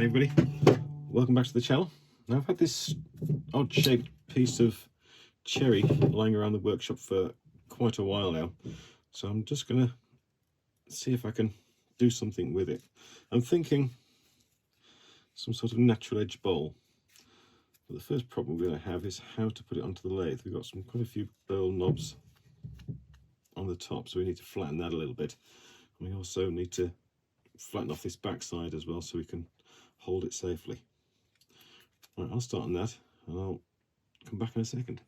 Hey everybody, welcome back to the channel. Now I've had this odd shaped piece of cherry lying around the workshop for quite a while now, so I'm just gonna see if I can do something with it. I'm thinking some sort of natural edge bowl, but the first problem we're going to have is how to put it onto the lathe. We've got quite a few burl knobs on the top, so we need to flatten that a little bit. And we also need to flatten off this back side as well so we can hold it safely. Right, I'll start on that and I'll come back in a second.